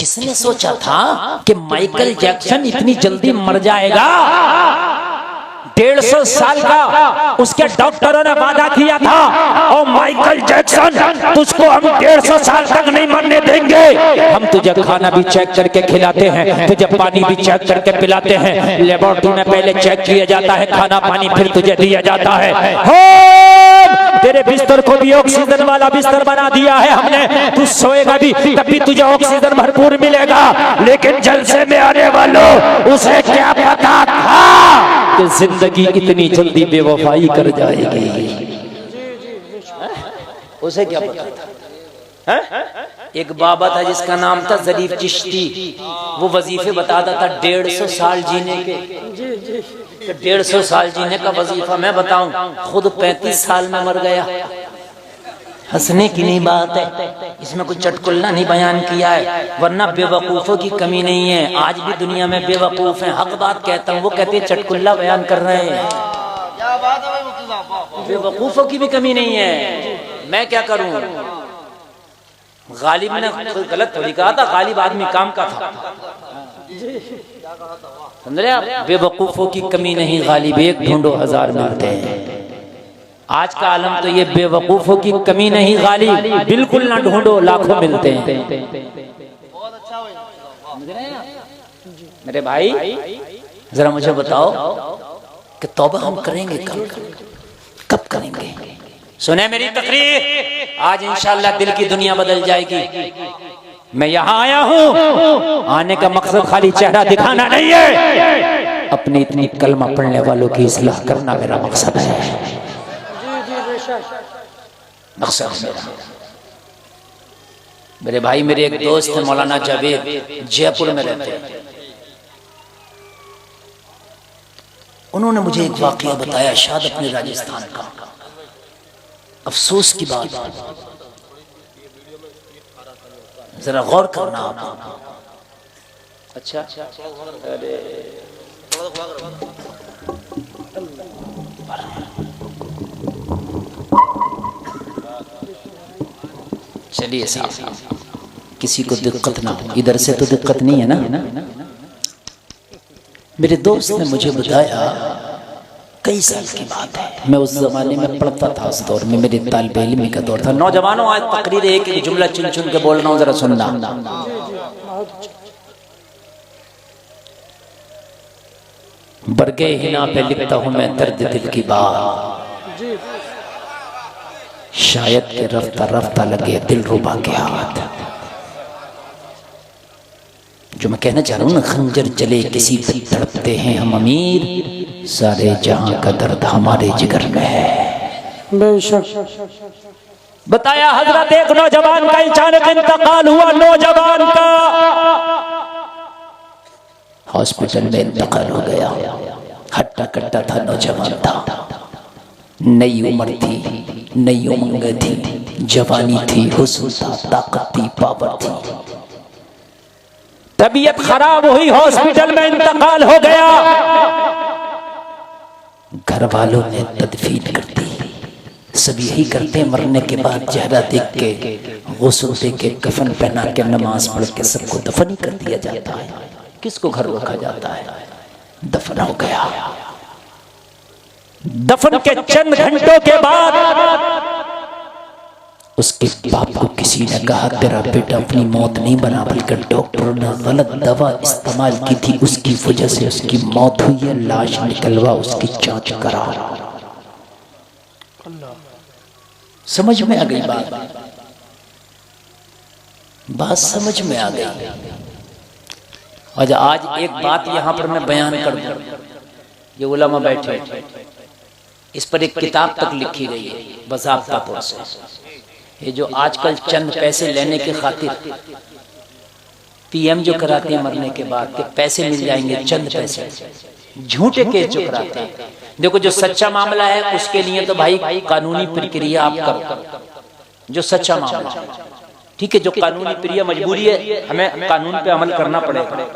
किसने सोचा था कि माइकल जैक्सन इतनी जल्दी मर जाएगा? 150 साल का उसके डॉक्टरों ने वादा किया था, और माइकल जैक्सन तुझको हम 150 साल तक नहीं मरने देंगे। हम तुझे खाना भी चेक करके खिलाते हैं, तुझे पानी भी चेक करके पिलाते हैं, लेबोरेटरी में पहले चेक किया जाता है खाना पानी, फिर तुझे दिया जाता है। तेरे बिस्तर को भी ऑक्सीजन वाला बिस्तर बना दिया है हमने, तू सोएगा भी तब भी तुझे ऑक्सीजन भरपूर मिलेगा। लेकिन जलसे में आने वालों, उसे क्या पता था कि जिंदगी इतनी जल्दी बेवफाई कर जाएगी? उसे क्या पता था? एक बाबा था जिसका नाम था जरीफ चिश्ती, वो वजीफे बताता था 150 साल जीने के। 150 साल जीने का वजीफा मैं बताऊं, खुद 35 साल में मर गया। हंसने की नहीं बात है, इसमें कुछ चटकुल्ला नहीं बयान किया है, वरना बेवकूफों की कमी नहीं है। आज भी दुनिया में बेवकूफ हैं, हक बात कहता हूँ, वो कहते हैं चटकुल्ला बयान कर रहे हैं। बेवकूफों की भी कमी नहीं है। मैं क्या करूं? गालिब ने गलत थोड़ी कहा था, गालिब आदमी काम का था, समझ रहे आप? बेवकूफों की कमी नहीं, गालिब एक ढूंढो 1000 मिलते हैं। आज का आलम तो ये बेवकूफों की कमी नहीं, गालिब बिल्कुल ना ढूंढो, लाखों मिलते हैं। मेरे भाई जरा मुझे बताओ कि तौबा हम करेंगे कब करेंगे? सुने मेरी तकरीर, आज इंशाअल्लाह दिल की दुनिया बदल जाएगी। मैं यहाँ आया हूँ, आने का मकसद खाली चेहरा दिखाना नहीं है, अपनी इतनी कलमा पढ़ने वालों की इस्लाह करना मेरा मकसद है। मकसद मेरा। मेरे भाई, मेरे एक दोस्त है मौलाना जावेद, जयपुर में रहते हैं। उन्होंने मुझे एक वाकया बताया, शायद अपने राजस्थान का। अफसोस की बात, जरा गौर करना आप। अच्छा, अरे चलिए साहब, किसी को दिक्कत ना हो, इधर से तो दिक्कत नहीं है ना? मेरे दोस्त ने मुझे बताया, कई साल की बात है, मैं उस जमाने में पढ़ता था, उस दौर में मेरे तालिब इल्मी का दौर था। नौजवानों, आज तकरीर एक जुमला चुन चुन के बोल रहा हूँ, जरा सुनना। बरगे हिना पे लिखता हूँ मैं दर्द दिल की बात, शायद के रफ्ता रफ्ता लगे दिल रुबा के हाथ। जो मैं कहना चाह रहा हूँ ना, खंजर चले किसी पे तड़पते हैं हम अमीर, सारे जहां का दर्द हमारे जिगर में है। बताया हजरत, एक नौजवान का अचानक इंतकाल हुआ, नौजवान का हॉस्पिटल में इंतकाल हो गया। हट्टा कट्टा था, नौजवान था, नई उम्र थी, नई उमंग थी, जवानी थी, हुस्न था, ताकत थी, पावर थी। तबीयत खराब हुई, हॉस्पिटल में इंतकाल हो गया। घर वालों ने तदफीन कर दी। सब यही करते हैं, मरने के बाद चेहरा देख के, गुस्ल दे के, कफन पहना के, नमाज पढ़ के सबको दफन ही कर दिया जाता है। किसको घर रखा जाता है? दफन हो गया। दफन के चंद घंटों के बाद उसके बाप को किसी ने कहा, तेरा बेटा अपनी मौत नहीं बना, बल्कि डॉक्टरों ने गलत दवा इस्तेमाल की थी, उसकी वजह से उसकी मौत हुई है, लाश निकलवा, उसकी जांच करा। समझ में आ गई बात समझ में आ गई। और आज एक बात यहां पर मैं बयान कर दूं, ये उलमा बैठे, इस पर एक किताब तक लिखी गई है बज़ाब्ता तौर से। ये जो आजकल चंद पैसे लेने के खातिर पीएम जो कराते हैं मरने के बाद के पैसे मिल जाएंगे, चंद पैसे, झूठे केस जो कराते हैं। देखो, जो सच्चा मामला है उसके लिए तो भाई कानूनी प्रक्रिया आप करो, जो सच्चा मामला, ठीक है, जो कानूनी प्रक्रिया मजबूरी है, हमें कानून पे अमल करना पड़ेगा।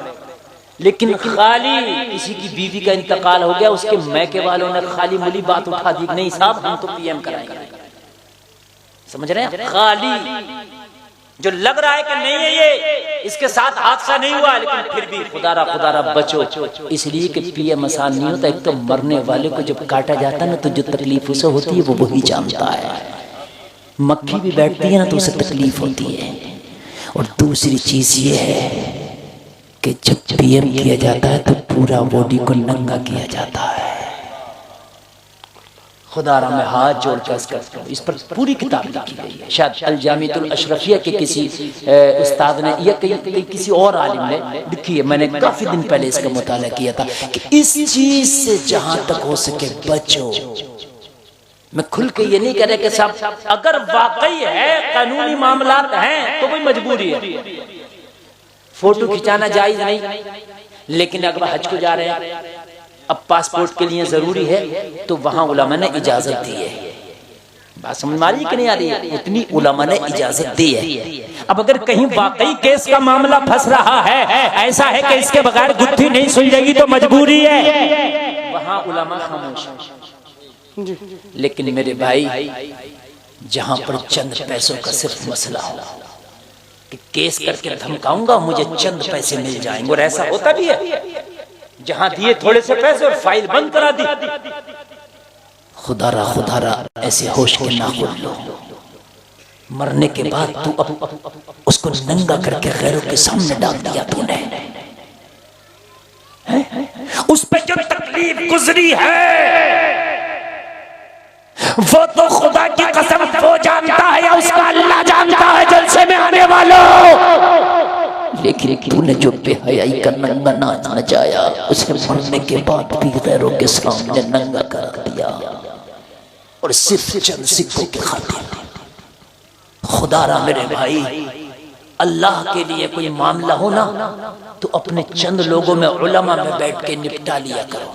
लेकिन खाली किसी की बीवी का इंतकाल हो गया, उसके मैके वालों ने खाली मुली बात उठा दी, नहीं साहब हम तो पीएम कराएंगे, समझ रहे हैं? खाली जो लग रहा है कि नहीं है ये, इसके साथ हादसा नहीं हुआ, लेकिन फिर भी खुदारा बचो, इसलिए कि पीएम आसान नहीं होता। एक तो मरने वाले को जब काटा जाता है ना, तो जो तकलीफ उसे होती है वो वही जानता है। मक्खी भी बैठती है ना तो उसे तकलीफ होती है। और दूसरी चीज ये है कि जब पीएम किया जाता है तो पूरा बॉडी को नंगा किया जाता है। खुदारा में हाथ जोड़कर इस पर पूरी किताब लिखी गई है। शायद अल जामिअतुल अशरफिया के किसी उस्ताद ने या किसी और आलिम ने लिखी है। मैंने काफी दिन पहले इसका मुताला किया था कि इस चीज से जहां तक हो सके बचो। मैं खुल के ये नहीं कह रहा कि साहब अगर वाकई है कानूनी मामलात हैं तो कोई मजबूरी है, फोटो खिंचाना जायज नहीं, लेकिन अगर हज को जा रहे हैं, अब पासपोर्ट के लिए जरूरी है, तो वहां उलमा ने इजाजत दी है। बात समझ में आ रही कि नहीं आ रही है? इतनी उलमा ने इजाजत दी है। अब अगर कहीं वाकई केस का मामला फंस रहा है, ऐसा है कि इसके बगैर गुत्थी नहीं सुलझेगी तो मजबूरी है, वहां उलमा खामोश। लेकिन मेरे भाई, जहां पर चंद पैसों का सिर्फ मसला हो कि केस करके धमकाऊंगा मुझे चंद पैसे मिल जाएंगे, और ऐसा होता भी है, जहां दिए थोड़े से पैसे और फाइल बंद करा दी। खुदारा ऐसे होश के ना खोल लो। मरने के बाद तू अब उसको नंगा करके गैरों के सामने डाल दिया तूने। उस पे जो तकलीफ गुजरी है वो तो खुदा की कसम वो जानता है या उसका अल्लाह जानता है जलसे में आने वालों। लेकिन तूने जो बेहयाई का नंगा नाच नचाया, उसे मरने के बाद भी गैरों के सामने नंगा कर दिया, और सिर्फ चंद सिक्कों की खातिर। खुदारा मेरे भाई, अल्लाह के लिए कोई मामला हो ना तो अपने चंद लोगों में उलमा में बैठ के निपटा लिया करो।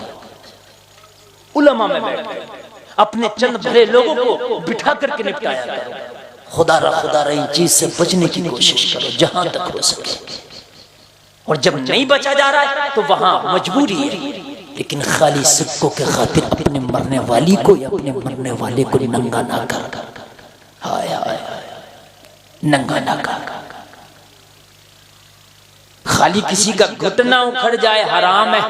उलमा में बैठ के अपने चंद भले लोगों को बिठा करके निपटाया करो। खुदारा इन चीज से बचने की कोशिश करो जहां तक हो सके। और जब नहीं बचा जा रहा है तो वहां मजबूरी है, लेकिन खाली सिक्कों के खातिर अपने मरने वाली को या अपने मरने वाले को नंगा ना कर। हाय हाय, नंगा ना कर। खाली किसी का घुटना उखड़ जाए हराम है।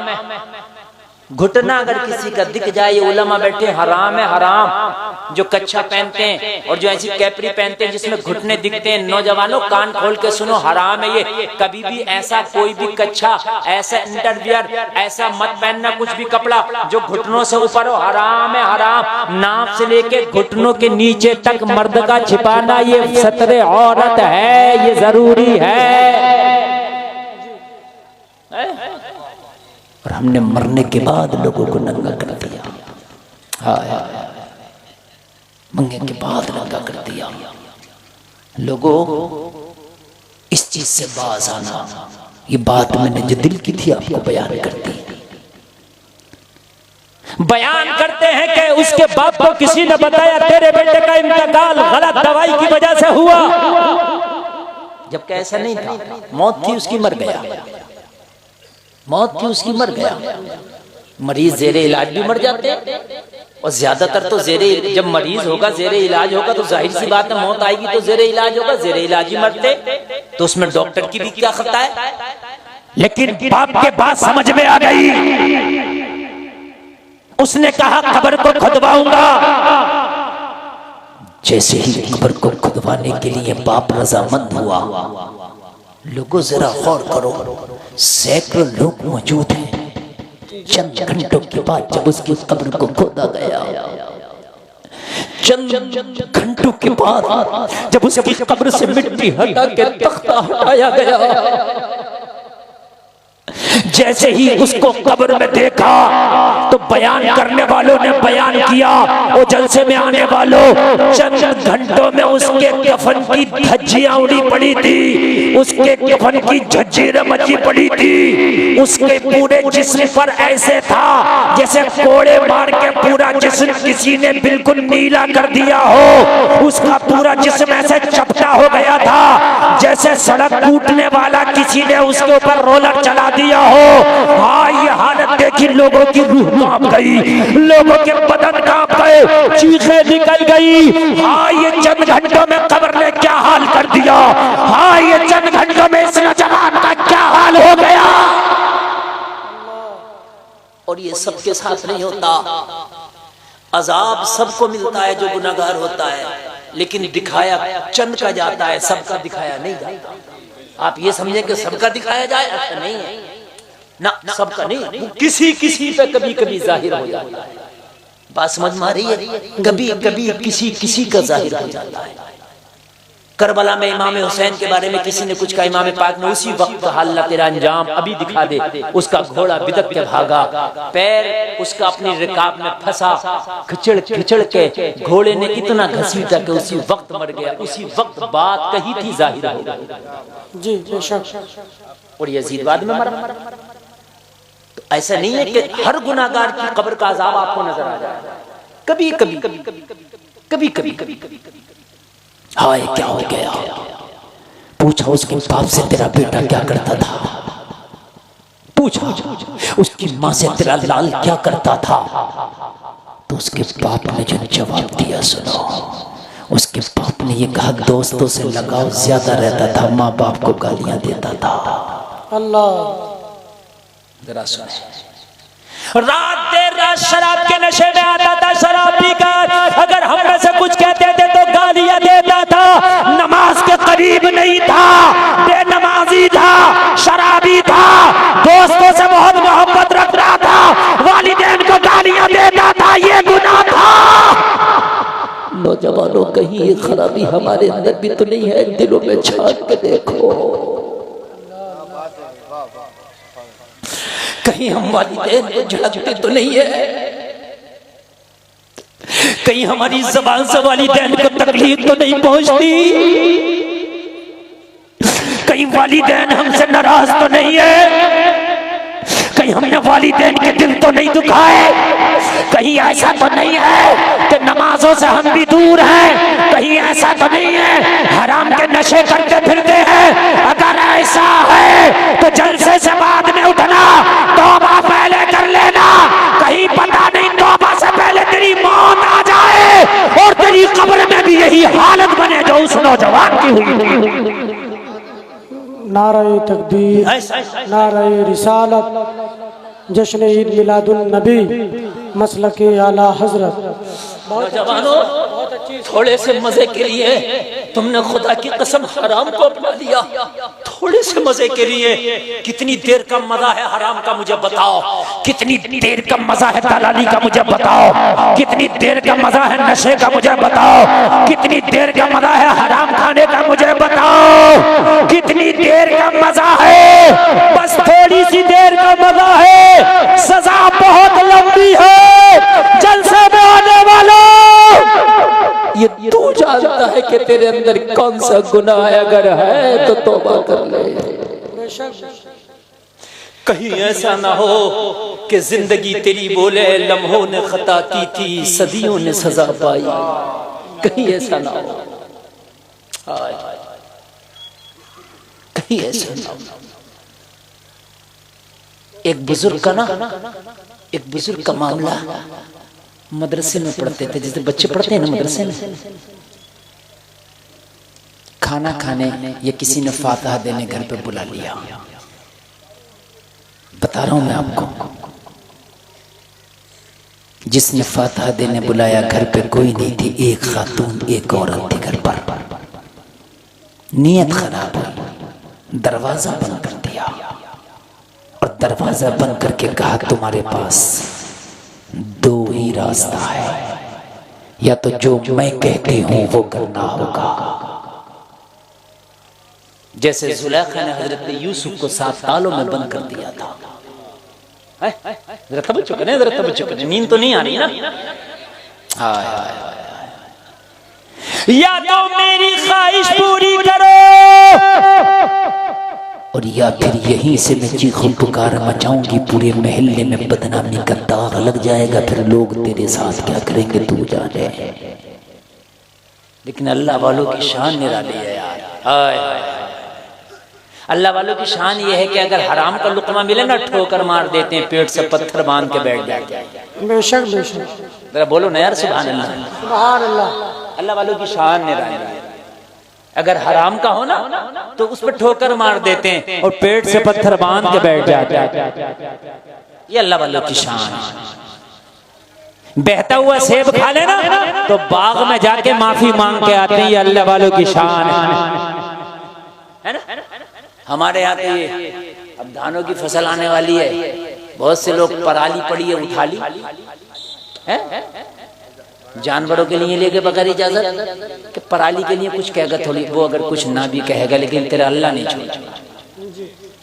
घुटना अगर किसी का दिख जाए, ये उलमा बैठे, हराम है, हराम। जो कच्छा पहनते हैं और जो ऐसी कैपरी पहनते हैं जिसमें घुटने दिखते हैं, नौजवानों कान खोल के सुनो, हराम है ये। कभी भी ऐसा कोई भी कच्छा, ऐसा इंटरवियर, ऐसा मत पहनना कुछ भी कपड़ा जो घुटनों से ऊपर हो, हराम है, हराम। नाप से लेके घुटनों के नीचे तक मर्द का छिपाना ये सतरे औरत है, ये जरूरी है। और हमने मरने के बाद लोगों को नंगा कर दिया। हाँ, मंगे के बाद नंगा कर दिया। लोगों, इस चीज से बाज आना। ये बात मैंने जो दिल की थी आपको बयान कर दी। बयान करते हैं कि उसके बाप को किसी ने बताया तेरे बेटे का इंतकाल गलत दवाई की वजह से हुआ, जबकि ऐसा नहीं था। मौत थी उसकी, मर गया। मौत थी उसकी, मर गया। मरीज जेरे इलाज भी मर जाते हैं, और ज्यादातर तो जब मरीज होगा, जेरे इलाज होगा, तो जाहिर सी बात है मौत आएगी तो जेरे इलाज होगा। जेरे इलाज ही मरते तो उसमें डॉक्टर की भी क्या खता है। लेकिन बाप के बात समझ में आ गई। उसने कहा कब्र को खुदवाऊंगा। जैसे ही कब्र को खुदवाने के लिए बाप रजामंद हुआ, लोगों जरा गौर करो, सैकड़ों लोग मौजूद हैं। चंद घंटों के बाद जब उसकी कब्र को खोदा गया, चंद घंटों के बाद जब उसकी कब्र से मिट्टी हटा के तख्ता हटाया गया, जैसे ही उसको कब्र में देखा तो बयान करने वालों ने बयान किया, वो जलसे में आने वालों, चंद घंटों में उसके कफन की धज्जियां उड़ी पड़ी थी, उसके कफन की झज्जीरें मची पड़ी थी। उसके पूरे जिस्म पर ऐसे था जैसे कोड़े मार के पूरा जिस्म किसी ने बिल्कुल नीला कर दिया हो। उसका पूरा जिस्म ऐसे चपटा हो गया था जैसे सड़क टूटने वाला किसी ने उसके ऊपर रोलर चला दिया हो। हाँ, ये हालत देखी लोगों की रूह कांप गई, लोगों के बदन कांप गए, चीखें निकल गई। हाँ, ये चंद घंटों में कब्र ने क्या हाल कर दिया। हाँ, ये चंद घंटों में इस नौजवान का क्या हाल हो गया। और ये सबके साथ नहीं होता। अजाब सबको मिलता है जो गुनाहगार होता है, लेकिन दिखाया चंद का जाता है, सबका दिखाया नहीं जाता। आप ये समझे कि सबका दिखाया जाए, ऐसा नहीं है ना, सबका नहीं, किसी किसी पे कभी कभी जाहिर हो जाता है। बात समझ में आ रही है? कभी कभी किसी किसी का जाहिर हो जाता है। करबला में इमाम हुसैन के बारे में किसी ने कुछ कहा, इमाम पाक ने उसी वक्त कहा अल्लाह तेरा अंजाम अभी दिखा दे। उसका घोड़ा बिदक के भागा, पैर उसका अपनी रिकाब में फंसा, खिचड़ खिचड़ के घोड़े ने इतना घसीटा कि उसी वक्त मर गया। उसी वक्त बात कही थी जाहिर हो गई जी बेशक। और यजीद बाद में मरा। तो ऐसा नहीं है कि हर गुनाहगार की कब्र का अजाब आपको नजर आ जाए। कभी कभी कभी कभी कभी हाय क्या हो गया। पूछा उसके बाप से तेरा बेटा क्या करता था, पूछा उसकी माँ से तेरा लाल क्या करता था। तो उसके बाप ने जो जवाब दिया सुनो। उसके बाप ने ये कहा दोस्तों से लगाव ज्यादा रहता था, माँ बाप को गालियां देता था। अल्लाह जरा सुने। रात देर रात शराब के नशे में आता था, शराब पीकर अगर हम में से कुछ कहते थे तो गालियां देता था। नमाज के करीब नहीं था, बेनमाजी था, शराबी था, दोस्तों से बहुत मोहब्बत रखता था, वालिदैन को गालियां देता था। ये गुनाह था। नौजवानों कहीं ये खराबी हमारे अंदर भी तो नहीं है? दिलों में झांक के देखो, कहीं हम वालिदैन को झड़कते तो नहीं है? कहीं हमारी ज़बान से वालिदैन को तकलीफ तो नहीं पहुंचती? कहीं वालिदैन हमसे नाराज तो नहीं है? कहीं हमने वालिदैन के दिल तो नहीं दुखाए? कहीं ऐसा तो नहीं है कि नमाजों से हम भी दूर हैं? कहीं ऐसा तो नहीं है हराम के नशे करते फिरते हैं? अगर ऐसा है तो जलसे से बाद में उठना, तौबा पहले कर लेना। कहीं पता नहीं तौबा से पहले तेरी मौत आ जाए और तेरी कब्र में भी यही हालत बने जो उस नौजवान की हुई। नारे तकबीर, नारे रिसालत, जश्न ईद मिलादुन नबी, मसलके आला हजरत। नौजवानों, थोड़े से मजे के लिए तुमने खुदा की कसम हराम को अपना लिया। थोड़े से मजे के लिए कितनी देर का मजा है हराम का मुझे बताओ। कितनी देर का मजा है दलाली का मुझे बताओ। कितनी देर का मजा है नशे का मुझे बताओ। कितनी देर का मजा है हराम खाने का मुझे बताओ। कितनी देर का मजा है? बस थोड़ी सी देर का मजा है, सजा बहुत लंबी है। जलसे में आने वालों, ये तू जानता है कि तेरे अंदर कौन सा गुनाह है। अगर है तो तौबा कर ले। कहीं ऐसा ना हो कि जिंदगी तेरी बोले लम्हों ने खता की थी, सदियों ने सजा पाई। कहीं ऐसा ना हो, कहीं ऐसा ना हो। एक बुजुर्ग का ना, एक बुजुर्ग का मामला, मदरसे में पढ़ते थे, जैसे बच्चे पढ़ते हैं ना मदरसे में, खाना खाने या किसी ने फातिहा देने घर पे बुला लिया। बता रहा हूं मैं आपको, जिसने फातिहा देने बुलाया घर पे कोई नहीं थी, एक खातून एक औरत थी घर पर। नीयत खराब हुई, दरवाजा बंद कर दिया और दरवाजा बंद करके कहा तुम्हारे पास दो ही रास्ता है, या तो जो मैं कहती हूं वो करना होगा। जैसे जुलेखा ने हजरत यूसुफ को 7 तालों में बंद कर दिया था। जरा तवज्जो करें, जरा तवज्जो करें, नींद तो नहीं आ रही ना? या तो मेरी ख्वाहिश पूरी करो, और या फिर यहीं से मैं चीखों पुकार मचाऊंगी, पूरे महल्ले में बदनामी का दाग लग जाएगा, फिर लोग तेरे साथ क्या करेंगे तू जाने। लेकिन अल्लाह वालों की शान निराली है यार। हाय अल्लाह वालों की शान ये है कि अगर हराम का लुकमा मिले ना ठोकर मार देते हैं, पेट से पत्थर बांध के बैठ जाते हैं। बेशक बेशक, जरा बोलो ना यार सुभान अल्लाह। सुभान अल्लाह। अल्लाह वालों की शान निराली है। अगर हराम का हो ना तो उस पर ठोकर मार देते हैं और पेट से पत्थर बांध के बैठ जाते हैं। ये अल्लाह वालों की शान है। बहता हुआ सेब खा लेना तो बाग में जाके माफी मांग के आते हैं। ये अल्लाह वालों की शान है ना। हमारे यहाँ तो ये अब धानों की फसल आने वाली है, बहुत से लोग पराली पड़ी है उठा ली है, जानवरों के लिए लेके बगैर इजाजत कि पराली के लिए कुछ कहेगा थोड़ी, वो अगर कुछ ना भी कहेगा लेकिन तेरा अल्लाह नहीं छोड़ेगा,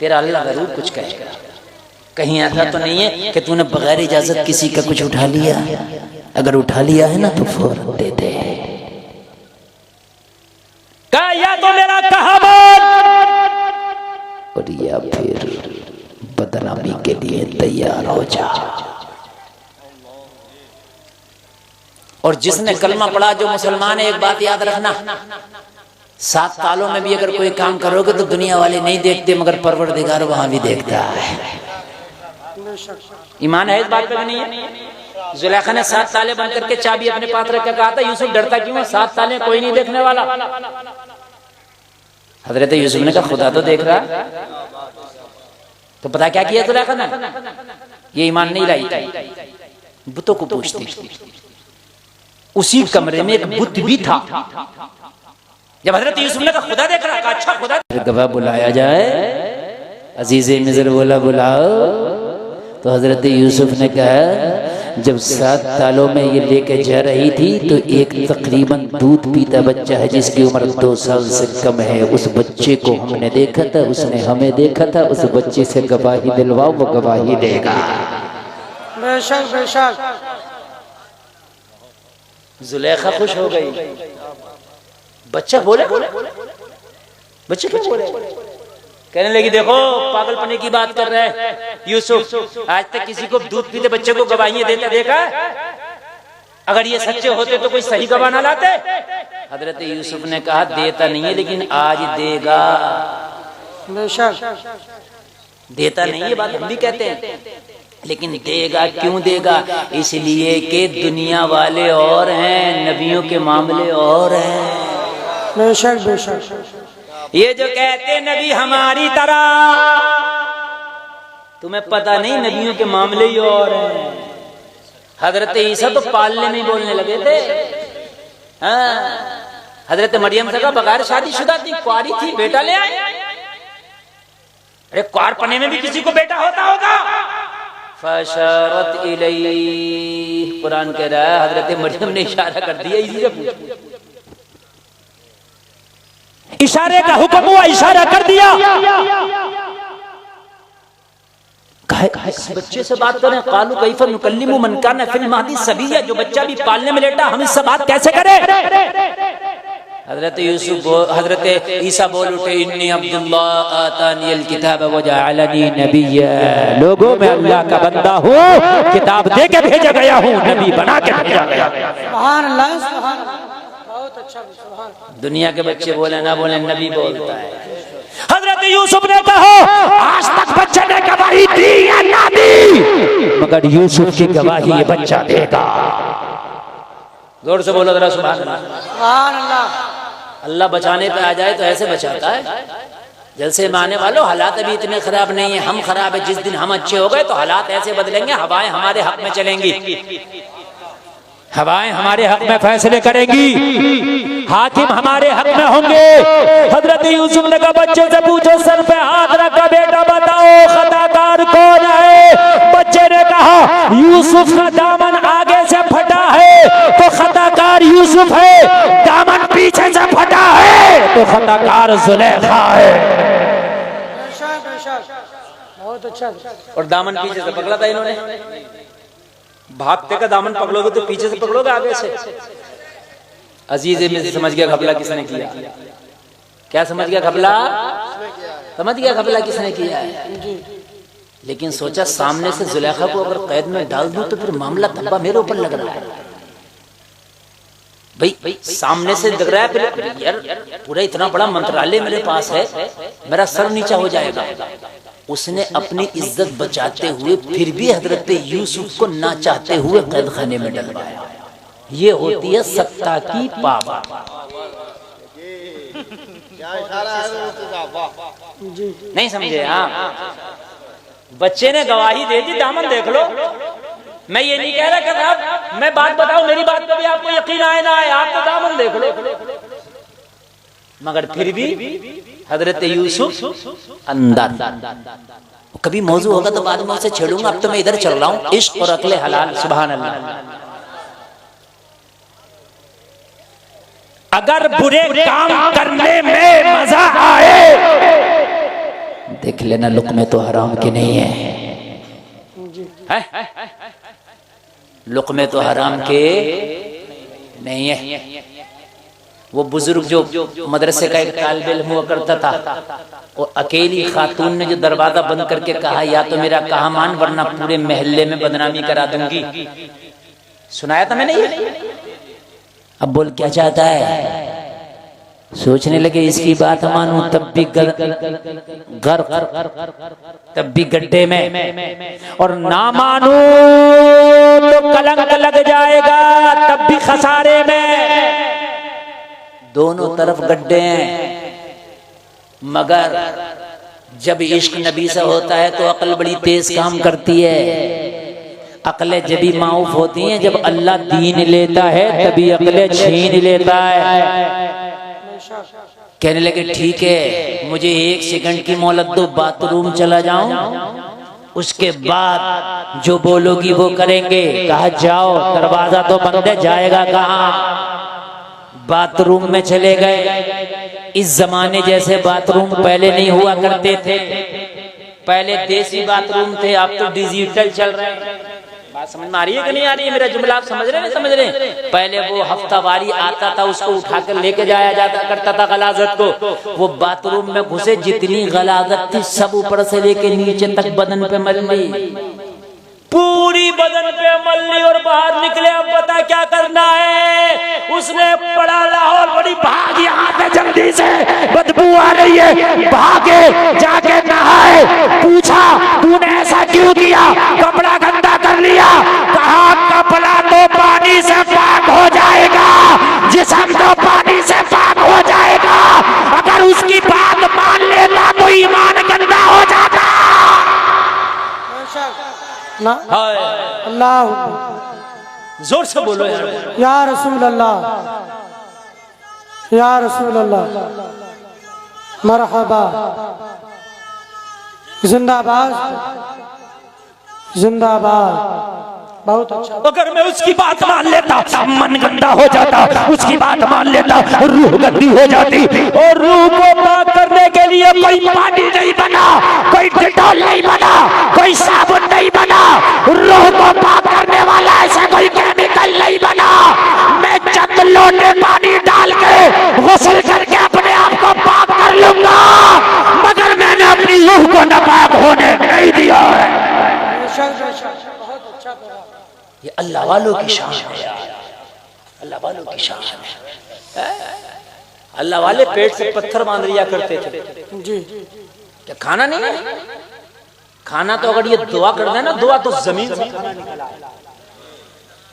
तेरा अल्लाह जरूर कुछ कहेगा। कहीं ऐसा तो नहीं है कि तूने बगैर इजाजत किसी का कुछ उठा लिया, अगर उठा लिया है ना तो फौरन दे दे। का या तो मेरा कहा और या फिर बदनामी के लिए तैयार हो जा। और जिसने कलमा पढ़ा जो मुसलमान है, एक बात याद रखना, 7 सालों में भी अगर कोई काम करोगे तो दुनिया वाले नहीं देखते मगर परवरदिगार वहां भी देखता है। ईमान है इस बात पे नहीं है। जुलेखा ने 7 ताले बंद करके चाबी अपने पास रख के कहा था, यूसुफ डरता क्यों है, 7 ताले कोई नहीं देखने वाला। हजरत यूसुफ ने कहा खुदा तो देख रहा। तो पता क्या किया जुलेखा ने, ये ईमान नहीं लाई थी, बुतों को पूछती। उसी कमरे में एक बुत भी था। जब हजरत यूसुफ ने कहा खुदा देख रहा, कहा अच्छा खुदा। गवाह बुलाया जाए, अजीज़े मिस्र बोला बुलाओ। तो हजरत यूसुफ ने कहा जब 7 सालों में ये लेके जा रही थी तो एक तकरीबन दूध पीता बच्चा है जिसकी उम्र 2 साल से कम है, उस बच्चे को हमने देखा था, उसने हमें देखा था, उस बच्चे से गवाही दिलवाओ, वो गवाही देगा। बेशक बेशक। जुलेखा खुश हो गई। बच्चा बोले, बच्चे क्या बोले, कहने लगी देखो पागलपने की बात कर रहे हैं यूसुफ, आज तक किसी को दूध पीते बच्चे को गवाहियां देते देखा? अगर ये सच्चे होते तो कोई सही गवाह ना लाते। हजरत यूसुफ ने कहा देता नहीं है लेकिन आज देगा। बेशक देता नहीं है, बात हम भी कहते हैं, लेकिन देगा। क्यों देगा? इसलिए कि दुनिया वाले और हैं, नबियों के मामले और हैं। बेशक बेशक। ये जो कहते नबी हमारी तरह, तुम्हें पता नहीं नबियों के मामले ही और हैं। हजरत ईसा तो पालने में बोलने लगे थे। हाँ, हजरत मरियम से बगैर शादीशुदा थी, कुआरी थी, बेटा ले आए। अरे कुआरपने में भी किसी को बेटा होता होगा। फशरत इलैहि, कुरान कह रहा है हजरत मरियम ने इशारा कर दिया, इसी से पूछ। इशारे का हुक्म हुआ, इशारा कर दिया। बच्चे से बात करें, कालू कैफा नुकल्लिमु मन काना फिल महदी सबीया, जो बच्चा भी पालने में लेटा हम इससे बात कैसे करें? हजरत यूसुफ, हजरत ईसा बोल उठे इन्नी अब्दुल्लाह आतानियल किताब व जअलनी नबिय्या, लोगों में अल्लाह का बंदा हूँ, किताब दे के भेजा गया हूँ, नबी बना के भेजा गया। सुभान अल्लाह, सुभान अल्लाह, बहुत अच्छा। सुभान। दुनिया के बच्चे बोले ना बोले, नबी बोलता है। हजरत यूसुफ ने कहा आज तक बच्चे ने गवाही दी या ना दी, मगर यूसुफ की गवाही ये बच्चा देगा। जोर से बोलो जरा सुभान अल्लाह। सुभान अल्लाह। अल्लाह बचाने पे आ जाए तो ऐसे बचाता है। जलसे माने वालों, हालात अभी इतने खराब नहीं है, हम खराब है। जिस दिन हम अच्छे हो गए तो हालात ऐसे बदलेंगे, हवाएं हमारे हक में चलेंगी, हवाएं हमारे हक में फैसले करेंगी, हाकिम हमारे हक में होंगे। हजरत यूसुफ ने कहा बच्चे से पूछो, सर पे हाथ रखा, बेटा बताओ खताकार कौन है? बच्चे ने कहा यूसुफ का दामन आगे से फटा है तो खताकार यूसुफ है, दामन पीछे से फटा है तो खताकार जुलेखा है। बहुत अच्छा। और दामन पीछे से पकड़ा था इन्होंने। भागते का दामन पकड़ोगे तो पीछे से पकड़ोगे, आगे से। अजीज में समझ गया घपला किसने किया? क्या समझ गया घपला? समझ गया घपला किसने किया है? लेकिन सोचा सामने से जुलेखा को अगर कैद में डाल दूं तो फिर मामला धब्बा मेरे ऊपर लग रहा है। भाई सामने से दिख रहा है, फिर यार पूरा इतना बड़ा मंत्रालय मेरे पास है, मेरा सर नीचा हो जाएगा। उसने अपनी इज्जत बचाते हुए फिर भी हजरत यूसुफ को ना चाहते हुए कैद खाने में डलवाया। ये होती है सत्ता की पावर। नहीं समझे? हाँ, बच्चे ने गवाही दे दी, दामन देख लो। मैं ये नहीं कह रहा कि साहब मैं बात बताऊं, मेरी बात पे भी आपको यकीन आए ना आए, आप तो दामन देख लो। मगर फिर भी हजरत यूसुफ अंदर। कभी मौजू होगा तो बाद में उसे छेड़ूंगा, अब तो मैं इधर चल रहा हूं, इश्क और अक्ले हलाल। सुभान अल्लाह। अगर बुरे काम करने में मजा आए, देख लेना लुक़मे तो हराम के नहीं है, लुक़मे तो हराम के नहीं है। वो बुजुर्ग जो मदरसे का एक तालिब इल्म हुआ करता था, वो अकेली खातून ने जो दरवाजा बंद करके कहा, या तो मेरा कहा मान वरना पूरे मोहल्ले में बदनामी करा दूंगी। सुनाया था मैंने ये। अब बोल क्या चाहता है? सोचने लगे इसकी बात मानूं तब भी तब भी गड्ढे में, और ना मानूं तो कलंक लग जाएगा तब भी खसारे में। दोनों तरफ गड्ढे हैं। मगर जब इश्क नबी से होता है तो अक्ल बड़ी तेज काम करती है। अक्लें जभी माऊफ होती हैं जब अल्लाह दीन लेता है, तभी अक्लें छीन लेता है। कहने लगे ठीक है, मुझे 1 सेकंड की मोहलत दो, बाथरूम चला जाऊं, उसके बाद जो बोलोगी वो करेंगे। कहा जाओ, दरवाजा तो बंद है, जाएगा कहाँ? बाथरूम में चले गए। इस जमाने जैसे बाथरूम पहले नहीं हुआ करते थे। पहले देसी बाथरूम थे, अब तो डिजिटल चल रहे हैं। बात समझ में आ रही है कि नहीं आ रही है? मेरा जुमला आप समझ रहे हैं? समझ रहे हैं? पहले वो हफ्तावारी आता था, उसको उठाकर लेके जाया जाता करता था गलाजत को। वो बाथरूम में घुसे, जितनी गलाजत थी सब ऊपर से लेके नीचे तक बदन पे मल ली, पूरी बदन पे मल ली और बाहर निकले। अब पता क्या करना है? उसने पड़ा लाहौर, बड़ी भाग यहाँ पे जल्दी से, बदबू आ रही है। भागे, जाके नहाए, पूछा तूने ऐसा क्यों किया? कपड़ा गंदा कर लिया। कहा कपड़ा तो पानी से पाक हो जाएगा, जिस्म तो पानी से पाक हो जाएगा। अगर उसकी बात मान लेता तो ईमान गंदा हो जाता ना। अल्लाह, जोर से बोलो यार। या रसूल अल्लाह, या रसूल अल्लाह, मरहबा, जिंदाबाद, जिंदाबाद। बहुत अच्छा। अगर मैं उसकी बात मान लेता, मन गंदा हो जाता। उसकी बात मान लेता, रूह गंदी हो जाती। और रूह को पाक करने के लिए कोई पानी नहीं बना, कोई डिटॉल नहीं बना, कोई साबुन नहीं बना। रूह को पाक करने वाला ऐसा कोई केमिकल नहीं बना। मैं चंद लोटे पानी डाल के गुस्ल करके अपने आप को पाक कर लूंगा, मगर मैंने अपनी रूह को नापाक होने नहीं दिया है। ये अल्लाह वालों की शान है यार, अल्लाह वालों की शान है। अल्लाह वाले पेट से पत्थर बांध लिया करते थे जी। क्या खाना नहीं है? खाना तो अगर ये दुआ कर देना, दुआ तो जमीन से खाना निकला।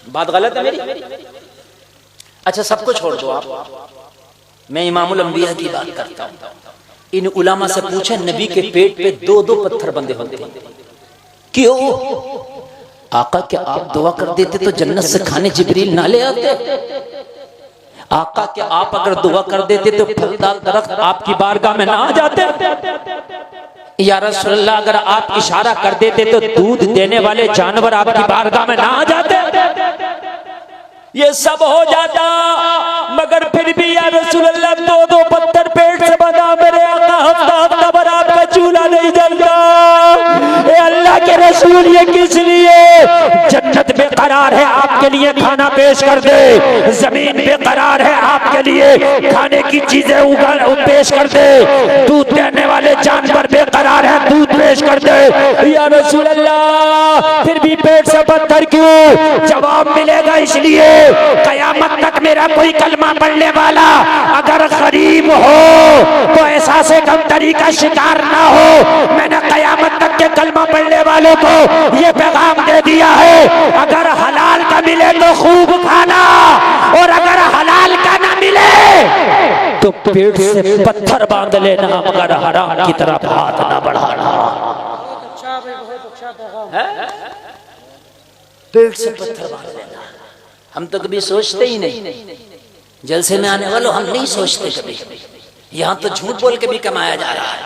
बात गलत है मेरी? अच्छा सबको छोड़ दो आप, मैं इमामुल अंबिया की बात करता हूँ। इन उलामा से पूछे, नबी के पेट पे 2-2 पत्थर बंधे होते हैं, क्यों? आका क्या आप दुआ कर देते तो जन्नत से खाने जिब्रील ना ले आते? आका क्या आप अगर दुआ कर देते तो फलदार दरख्त आपकी बारगाह में ना आ जाते? या रसूल अल्लाह अगर आप इशारा कर देते तो दूध देने वाले जानवर आपकी बारगाह में ना आ जाते? ये सब हो जाता, मगर फिर भी या रसूल अल्लाह 2-2 पत्थर पेट से बंधा, मेरे आका हफ्ता भर आपका चूल्हा नहीं जलता। ए अल्लाह के रसूल, ये किस लिए? जन्नत बेकरार है, आपके लिए खाना पेश कर दे। जमीन बेकरार है, आपके लिए खाने की चीजें पेश कर दे। दूध देने वाले जानवर बेकरार है, दूध पेश पेश कर दे। या रसूल अल्लाह, फिर भी पेट से पत्थर क्यों? जवाब मिलेगा इसलिए कयामत तक मेरा कोई कलमा पढ़ने वाला अगर गरीब हो तो एहसास कमतरी का शिकार ना हो। मैंने कयामत तक के कलमा पढ़ने वालों को ये पैगाम दे दिया है, अगर हलाल का मिले तो खूब खाना, और अगर हलाल का ना मिले तो पेट से पत्थर बांध लेना, मगर हराम की तरफ हाथ ना बढ़ाना। अच्छा भाई, बहुत अच्छा पैगाम। पेट से पत्थर बांध लेना। हम तो कभी सोचते ही नहीं, जलसे में आने वालों हम नहीं सोचते कभी। यहाँ तो झूठ बोल के भी कमाया जा रहा है,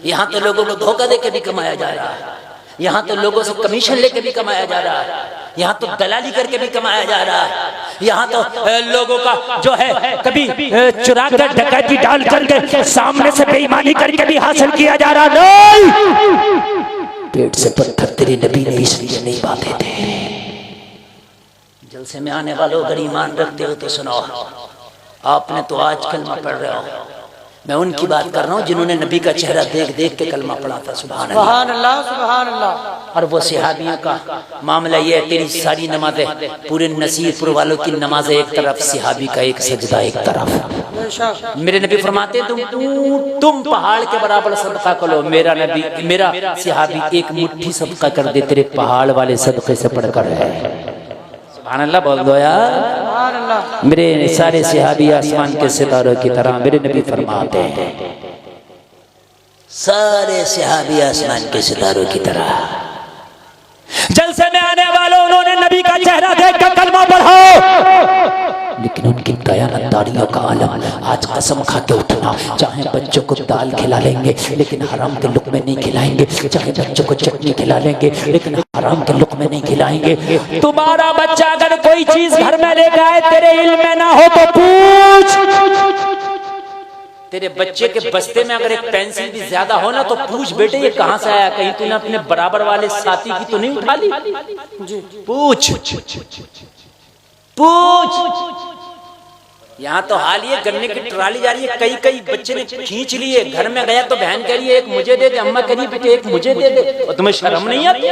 यहाँ तो लोगों को धोखा दे के भी कमाया जा रहा है, यहाँ तो लोगों से कमीशन लेके भी कमाया जा रहा है, यहाँ तो दलाली करके भी कमाया जा रहा है, यहाँ तो लोगों का जो है कभी चुरा कर डकैती डाल करके सामने से बेईमानी करके भी हासिल किया जा रहा। नहीं, पेट से पत्थर तेरे नबी ने इसलिए नहीं बांधे थे। जलसे में आने वालों अगर ईमान रखते हो तो सुनो, आपने तो आज कलमा पढ़ रहे हो, मैं उनकी बात कर रहा हूँ जिन्होंने नबी का चेहरा देख देख के कलमा पढ़ा था। सुभान अल्लाह, सुभान अल्लाह। और वो सहाबियों का मामला ये है, तेरी सारी नमाजें, पूरे नसीरपुर वालों की नमाजें एक तरफ, सहाबी का एक सजदा एक तरफ। मेरे नबी फरमाते तुम पहाड़ के बराबर सदका करो, मेरा नबी मेरा सहाबी एक मुट्ठी सदका कर दे तेरे पहाड़ वाले सदके से पढ़कर है। सुभान अल्लाह बोल दो यार। मेरे सारे सहाबी आसमान के सितारों की तरह, मेरे नबी फरमाते हैं सारे सहाबी आसमान के सितारों की तरह। जलसे में आने वालों उन्होंने नबी का चेहरा देख कर कलमा पढ़ा, लेकिन उनकी दयानतदारियों का आलम। आज कसम खा के उठना, चाहे बच्चों को दाल खिला लेंगे लेकिन हराम के लुक़मे नहीं खिलाएंगे, चाहे बच्चों को चटनी खिला लेंगे लेकिन हराम के लुक़मे नहीं खिलाएंगे। तुम्हारा बच्चा अगर कोई चीज घर में लेकर आए तेरे इल्म में ना हो तो पूछ। तेरे बच्चे के बस्ते में अगर एक पेंसिल भी ज्यादा हो ना तो पूछ, बेटे ये कहां से आया, कहीं तूने अपने बराबर वाले साथी की तो नहीं उठा ली? पूछ पूछ। यहाँ तो हाल ये गन्ने की ट्राली जा रही है, कई कई बच्चे ने खींच लिए, घर में गया तो बहन कह रही है एक मुझे दे दे, अम्मा कह रही बेटे एक मुझे दे दे, और तुम्हें शर्म नहीं आती?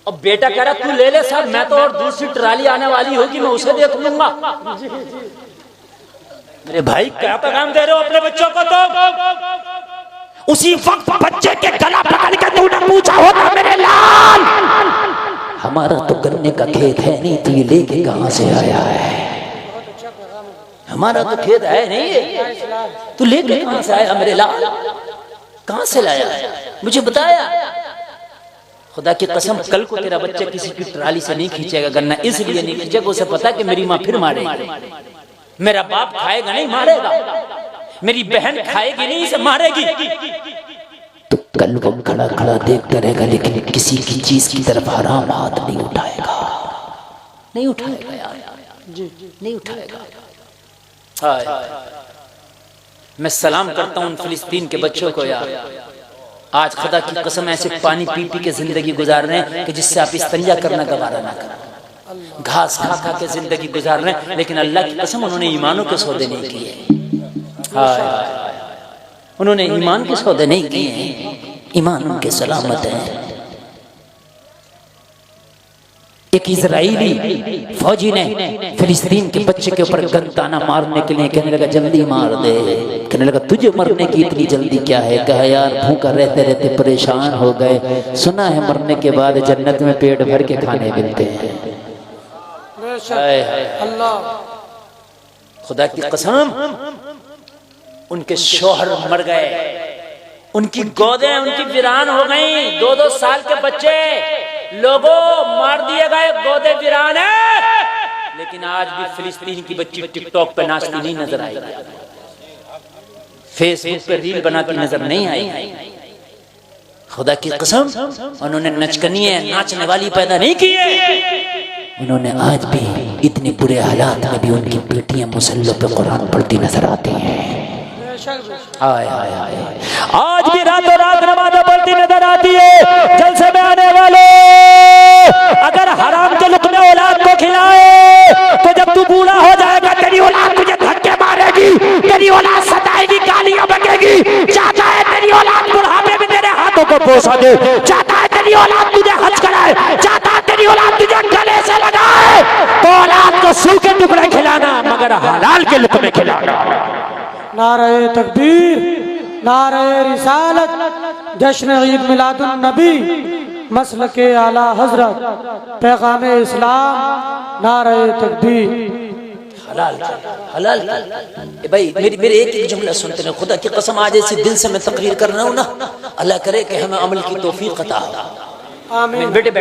और बेटा कह रहा तू ले ले साहब, मैं तो और दूसरी ट्राली आने वाली होगी मैं उसे देख लूंगा। मेरे भाई क्या पैगाम दे रहे हो अपने बच्चों को? तो उसी वक्त बच्चे के गला पकड़ के तूने पूछा होता मेरे लाल, हमारा तो गन्ने का खेत है नहीं, तू ये लेके कहां से आया है? हमारा तो खेत है नहीं, तू लेके कहां से आया मेरे लाल? कहां से लाया मुझे बताया? खुदा की कसम कल को तेरा बच्चा किसी की ट्राली से नहीं खींचेगा गन्ना, इसलिए नहीं खींचेगा उसे पता है कि मेरी माँ फिर मारेगी, मेरा बाप खाएगा नहीं मारेगा, मेरी बहन खाएगी नहीं इसे मारेगी। तो कल वो खड़ा खड़ा देखता रहेगा लेकिन किसी की चीज की तरफ हराम हाथ नहीं उठाएगा, नहीं उठाएगा यार, नहीं उठाएगा। मैं सलाम करता हूं उन फिलिस्तीन के बच्चों को यार, आज खुदा की कसम ऐसे पानी पी पी के जिंदगी गुजार रहे हैं कि जिससे आप इस्तिंजा करना गवारा ना करें, घास खा खा के जिंदगी गुजार रहे हैं, लेकिन अल्लाह की कसम उन्होंने ईमानों के सौदे नहीं किए। उन्होंने ईमान के सौदे नहीं किए, ईमान उनके सलामत है। एक इजराइली फौजी ने फिलिस्तीन के बच्चे के ऊपर गनताना मारने के लिए कहने लगा जल्दी मार दे, कहने लगा तुझे मरने की इतनी जल्दी क्या है? कहा यार भूखा रहते रहते परेशान हो गए, सुना है मरने के बाद जन्नत में पेट भर के खाने मिलते हैं। अल्लाह खुदा की कसम उनके शौहर मर गए, उनकी गोदें उनकी वीरान हो गई, 2-2 साल के बच्चे लोगों मार दिए गए, गोदे वीरान है। लेकिन आज भी फिलिस्तीन की बच्ची टिकटॉक पे नाचती नहीं नजर आई, फेसबुक पे रील बनाती नजर नहीं आई। खुदा की कसम उन्होंने नचकनिए नाचने वाली पैदा नहीं की है। उन्होंने आज भी इतने बुरे हालात में भी उनकी बेटियां मुसल्लों पे कुरान पढ़ती नजर आती हैं। हाय हाय हाय, आज भी रातों रात नमाज़ पढ़ती नजर आती है। जलसे में आने वाले अगर हराम के लुक़मे औलाद को खिलाए तो जब तू बूढ़ा हो जाएगा तेरी औलाद तुझे धक्के मारेगी, तेरी औलाद सताएगी, गालियां बकेगी। चाहता है तेरी औलाद बुढ़ापे में तेरे हाथों को बोसा दे, चाहता है तेरी औलाद तुझे हज कराए, चाहता है तेरी औलाद तुझे गले से लगाए, तो औलाद को सूखे टुकड़े खिलाना मगर हलाल के लुत्फ़ खिलाना। नारे तकबीर, नारे रिसालत, जश्न ईद मिलादुन नबी, मसलके आला हजरत, पैगाम इस्लाम, नारे तकबीर। हलाल हलाल भाई, मेरे एक जुमला सुनते ना, खुदा की कसम आज ऐसे दिल से मैं तकरीर कर रहा हूँ ना, अल्लाह करे कि हमें अमल की तौफीक अता हो। आमीन। बेटे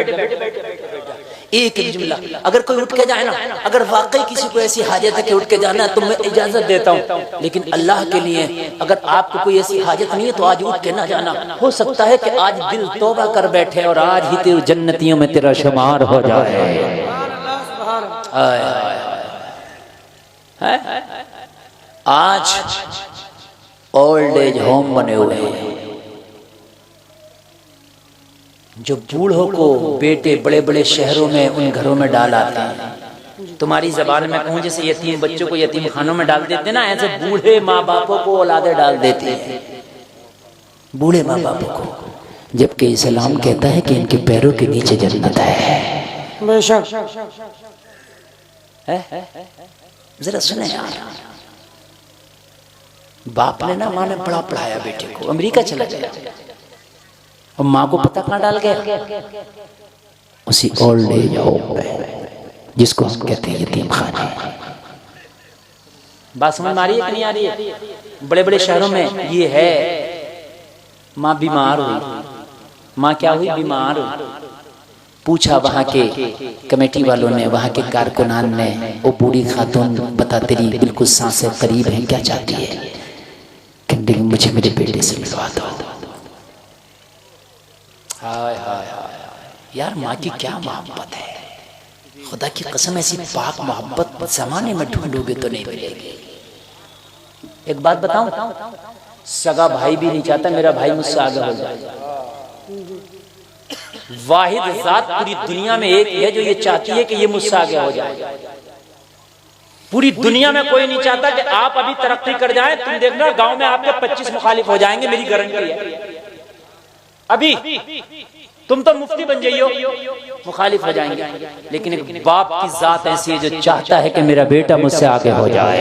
एक जुमला, अगर कोई उठ के जाए ना, अगर वाकई किसी को ऐसी हाजत है कि उठ के जाना है तो मैं इजाजत देता हूँ, लेकिन अल्लाह के लिए अगर आपको कोई ऐसी हाजत नहीं है तो आज उठ के ना जाना। हो सकता है कि आज दिल तौबा कर बैठे और आज ही तेरे जन्नतियों में तेरा शुमार हो जाए। आज ओल्ड एज होम बने हुए हैं, जो बूढ़ों को बेटे बड़े बड़े शहरों में उन घरों में डाल आते हैं। तुम्हारी जबान में कहूँ जैसे यतीम बच्चों को यतीम खानों में डाल देते ना, ऐसे बूढ़े माँ बापों को औलादे डाल देते हैं, बूढ़े माँ बापों को, जबकि इस्लाम कहता है कि इनके पैरों के नीचे जन्नत है। जरा सुने यार, बाप ने ना, माँ ने बड़ा पढ़ाया बेटे को, अमेरिका चला गया और माँ को पता कहाँ डाल गया, उसी ओल्ड एज होम में, जिसको हम कहते हैं यतीम खाना। बात समझ में आ रही है कि नहीं आ रही है? बड़े बड़े शहरों में ये है, माँ बीमार हुई, माँ क्या हुई, बीमार हुई, पूछा वहाँ के कमेटी वालों ने, वहाँ के कारकुनान ने, वो बूढ़ी खातून बता तेरी बिल्कुल सांसें करीब हैं, क्या चाहती है, कहने लगी मुझे मेरे बेटे से मिलवा दो। हाय हाय हाय यार, माँ की क्या मोहब्बत है, खुदा की कसम ऐसी पाक मोहब्बत जमाने में ढूंढोगे तो नहीं मिलेगी। एक बात बताऊं, सगा भाई भी नहीं चाहता मेरा भाई मुझसे आगे हो जाए। वाहिद जात पूरी दुनिया में एक है जो ये चाहती है कि ये मुझसे आगे हो जाए। पूरी दुनिया में कोई नहीं चाहता कि आप अभी तरक्की कर जाएं। तुम देखना गांव में आपके 25 मुखालिफ हो जाएंगे, मेरी गारंटी है। अभी तुम तो मुफ्ती बन जाइयो, मुखालिफ हो जाएंगे, लेकिन एक बाप की जात ऐसी है जो चाहता है कि मेरा बेटा मुझसे आगे हो जाए।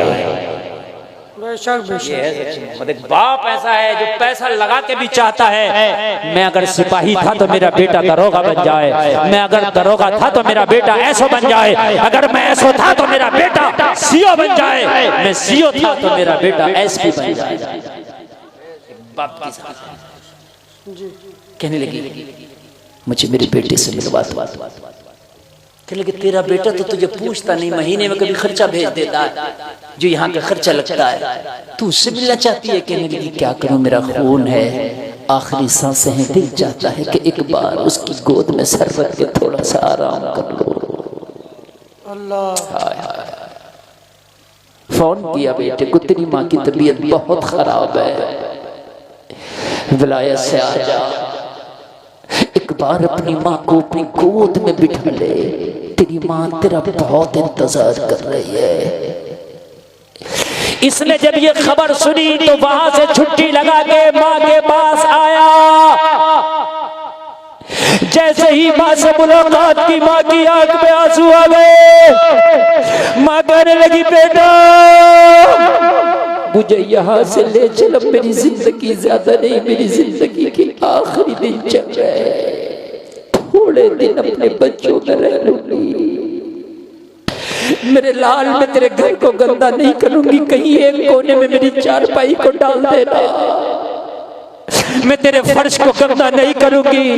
एक बाप ऐसा है जो पैसा लगा के भी चाहता है, मैं अगर सिपाही था तो मेरा बेटा दरोगा बन जाए, मैं अगर दरोगा था तो मेरा बेटा ऐसो बन जाए, अगर मैं ऐसो था तो मेरा बेटा सीओ बन जाए, मैं सीओ था तो मेरा बेटा एसपी बन जाए। बाप की जात कहने लगी मुझे मेरे बेटे से मिलवा दो। कहने लगे तेरा बेटा तो तुझे पूछता नहीं, महीने में कभी खर्चा भेज देता है जो यहाँ का खर्चा लगता है, तू उससे मिलना चाहती है। कहने लगी क्या करूं, मेरा खून है, आखिरी सांसें हैं, दिल चाहता है कि एक बार उसकी गोद में सर रख के थोड़ा सा आराम कर लो। अल्लाह फोन किया बेटे को, तेरी माँ की तबीयत बहुत खराब है, विलायत से आ जा, एक बार अपनी माँ को अपनी गोद में बिठा ले, तेरी माँ तेरा बहुत इंतजार कर रही है। इसने जब ये खबर सुनी तो वहां से छुट्टी लगा के माँ के पास आया। जैसे ही माँ से मुलाकात की, माँ की आंख में आंसू आ गए। माँ कहने लगी बेटा मुझे यहाँ से ले चल, मेरी जिंदगी ज्यादा नहीं, मेरी जिंदगी के आखिरी दिन चल रहे हैं, थोड़े दिन अपने बच्चों में रह लूंगी, मेरे लाल मैं तेरे घर को गंदा नहीं करूंगी, कहीं एक कोने में मेरी चारपाई को डाल देना, मैं तेरे फर्श को गंदा नहीं करूंगी,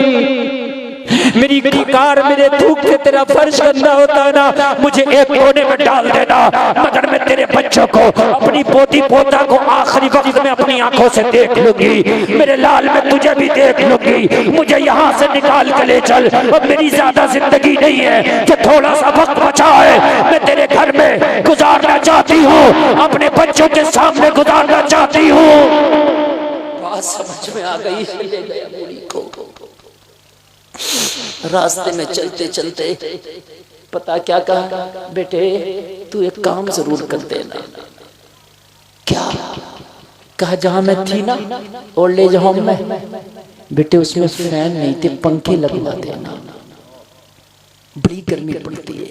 मेरी कार मेरे धूप से तेरा फर्श गंदा होता है ना, मुझे एक कोने में डाल देना, मगर मैं तेरे बच्चों को, अपनी पोती पोता को आखिरी वक्त में अपनी आंखों से देख लूंगी, मेरे लाल में तुझे भी देख लूंगी, मुझे यहाँ से निकाल के ले चल। अब मेरी ज्यादा जिंदगी नहीं है, जो थोड़ा सा वक्त बचा है मैं तेरे घर में गुजारना चाहती हूँ, अपने बच्चों के सामने गुजारना चाहती हूँ। बात समझ में आ गई। रास्ते में चलते चलते पता क्या कहा, बेटे तू एक काम जरूर कर देना। क्या कहा? जहां मैं थी ना ओल्ड एज होम में, बेटे उसमें फैन नहीं थे, पंखे लगवा देना, बड़ी गर्मी पड़ती है।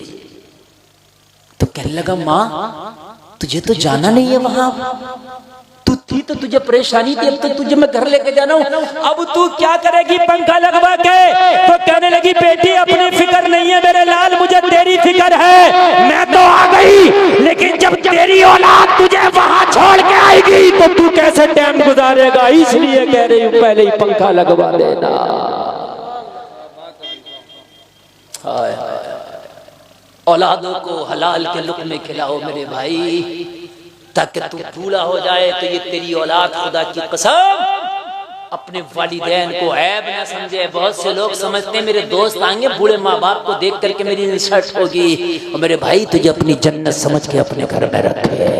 तो कहने लगा माँ तुझे तो जाना नहीं है वहां, तू थी तो तुझे परेशानी थी, अब तो तुझे मैं घर लेके जाना हूं, अब तू क्या करेगी पंखा लगवा के? तो कहने लगी बेटी अपनी फिक्र नहीं है मेरे लाल, मुझे तेरी फिक्र है। मैं तो आ गई, लेकिन जब तेरी औलाद तुझे वहां छोड़ के आएगी तो तू कैसे टाइम गुजारेगा, इसलिए कह रही हूं पहले ही पंखा लगवा देना। हाय हाय, औलादों को हलाल के लुक़्मे खिलाओ मेरे भाई, ताकि तू बूढ़ा हो जाए तो ये तेरी औलाद खुदा की कसम अपने वालिदैन को ऐब ना समझे। बहुत से लोग समझते हैं मेरे दोस्त आएंगे बूढ़े माँ बाप को देख करके मेरी इंसल्ट होगी, और मेरे भाई तुझे अपनी जन्नत समझ के अपने घर में रखे।